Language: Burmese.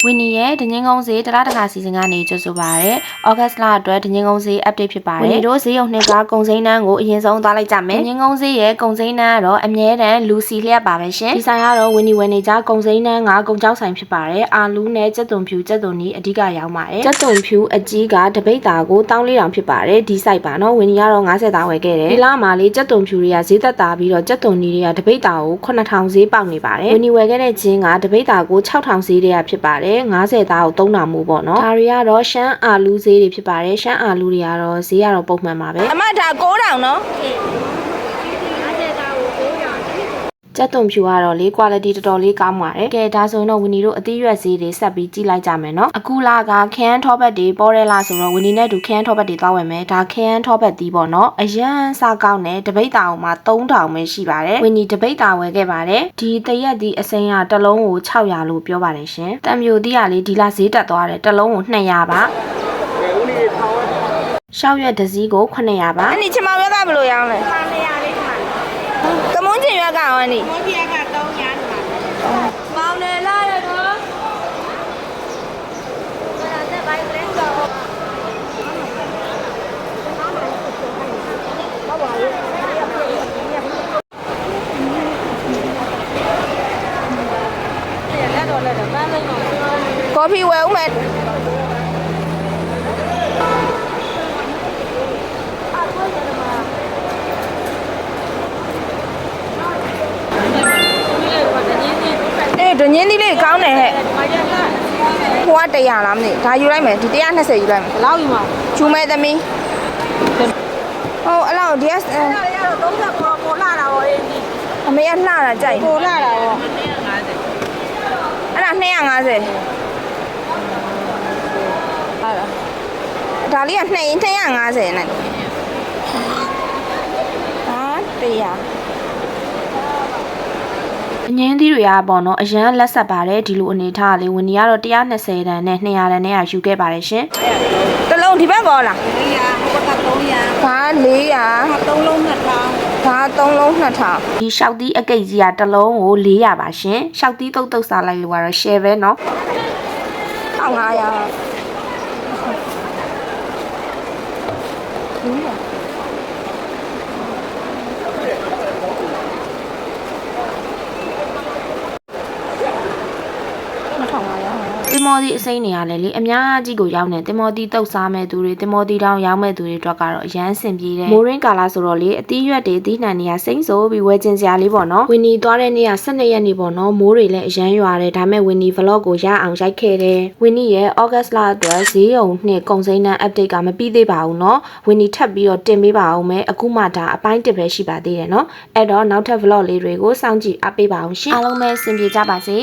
ဝင်းနီရဲ့ဒငင်းကုန်းဈေးတလားတခါစီစဉ်ကနေကြိုဆိုပါရယ်။ဩဂတ်လအတွက်ဒငင်းကုန်းဈေး update ဖြစ်ပါတယ်။ဝင်းနီတို့ဈေးရုံနှစ်ကကုန်စိမ်းနှန်းကိုအရင်ဆုံးသွားလိုက်ကြမယ်။ဒငင်းကုန်းဈေးရဲ့ကုန်စိမ်းနှန်းကတော့အမြဲတမ်းလူစီလျက်ပါပဲရှင်။ဒီဆိုင်ကတော့ဝင်းနီဝယ်နေကြကုန်စိမ်းနှန်းကကုန်ကြောက်ဆိုင်ဖြစ်ပါတယ်။အာလူးနဲ့ကြက်သွန်ဖြူကြက်သွန်နီအဓိကရောင်းပါတယ်။ကြက်သွန်ဖြူအကြီးကတပိတ်တာကို1400ဖြစ်ပါတယ်။ဒီဆိုင်ပါနော်ဝင်းနီကတော့90သားဝယ်ခဲ့တယ်။ဒီလမှာလေးကြက်သွန်ဖြူတွေကဈေးသက်သာပြီးတော့ကြက်သွန်နီတွေကတပိတ်တာကို9000ဈေးပေါက်နေပါတယ်။ဝင်းနီဝယ်ခဲ့တဲ့ဂျင်းကတပိတ်တာကို6000ဈေးတွေကဖြစ်ပါတယ်။90သားကို3000မို့ပေါ့နော်ဒါတွေကတော့ရှမ်းအာလူးဈေးတွေဖြစ်ပါတယ်ရှမ်းအာလူးတွေကတော့ဈေးကတော့ပုံမှန်ပါပဲအမဒါ9000နော်ကြက်သွန်ဖြူကတော့လေး quality တော်တော်လေးကောင်းပါတယ်ကဲဒါဆိုရင်တော့ဝင်းနီတို့အသီးရွက်ဈေးတွေဆက်ပြီးကြည့်လိုက်ကြမယ်နော်အခုလာကခန်းထောပတ်တွေပေါ်ရဲလာဆိုတော့ဝင်းနီနဲ့တူခန်းထောပတ်တွေသွားဝယ်မယ်ဒါခန်းထောပတ်သီးပေါ့နော်အရန်စားကောင်းတယ်တပိတ်တာအောင်မှာ3000ပဲရှိပါတယ်ဝင်းနီတပိတ်တာဝယ်ခဲ့ပါတယ်ဒီတရက်သီးအစိမ်းကတစ်လုံးကို600လို့ပြောပါတယ်ရှင်တံမျိုးသီးကလေးဒီလာဈေးတက်သွားတယ်တစ်လုံးကို200ပါရှောက်ရွက်ဒစည်းကို900ပါအဲ့ဒီချမောင်ရွက်ကဘယ်လိုရောင်းလဲ900လေးခါကမွန်းကျင်ရွက်ကရောအဲ့ဒီမွန်းကျင်ရွက်က300မောင်နေလာရတော့ကော်ဖီဝယ်ဦးမယ်ဒညင်းသီးလေးကောင်းတယ်ဟဲ့ဟိုက100လားမသိဒါယူလိုက်မယ်ဒီ120ယူလိုက်မယ်ဘယ်လောက်ယူမှာချူမဲသမီးဟုတ်အဲ့လောက်ဒီက30ပေါ်လာတာပေါ့အေးဒီအမေကလှတာကြိုက်ပေါ်လာတာပေါ့အဲ့ဒါ250အဲ့ဒါလေးက250နဲ့ဟာ100အငင်းသီးတွေကပေါ့နော်အရန်လက်ဆက်ပါတယ်ဒီလိုအနေထားလေးဝင်နေရတော့120တန်နဲ့200တန်နဲ့ယူခဲ့ပါတယ်ရှင်တလုံးဒီဘက်ကောလား400ဟိုဘက်က300ဒါ400 3လုံး2000ဒါ3လုံး2000ဒီရှောက်သီးအကိတ်ကြီးကတစ်လုံးကို400ပါရှင်ရှောက်သီးတုတ်စားလိုက်လို့ကတော့ share ပဲနော်တင်မော်ဒီအစိမ်းနေရလေလေအများကြီးကိုရောက်နေတင်မော်ဒီတုတ်စားမဲ့သူတွေတင်မော်ဒီတောင်ရောက်မဲ့သူတွေအတွက်ကတော့အရန်ဆင်ပြေတယ်မိုးရင်းကာလာဆိုတော့လေအသီးရွက်တွေအသီးနှံတွေကစိမ့်ဆိုပြီးဝယ်ကျင်စရာလေးပေါ့နော်ဝင်းနီသွားတဲ့နေ့က12ရက်နေ့ပေါ့နော်မိုးတွေလည်းအရန်ရွာတယ်ဒါမဲ့ဝင်းနီ vlog ကိုရအောင်ရိုက်ခဲ့တယ်ဝင်းနီရဲ့ August လအတွက်ဈေးရုံနှစ်ကုန်စိမ်းနှံ update ကမပြီးသေးပါဘူးနော်ဝင်းနီထပ်ပြီးတော့တင်ပေးပါအောင်မယ်အခုမှဒါအပိုင်း1ပဲရှိပါသေးတယ်နော်အဲ့တော့နောက်ထပ် vlog လေးတွေကိုစောင့်ကြည့်အားပေးပါအောင်ရှင်အားလုံးပဲဆင်ပြေကြပါစေ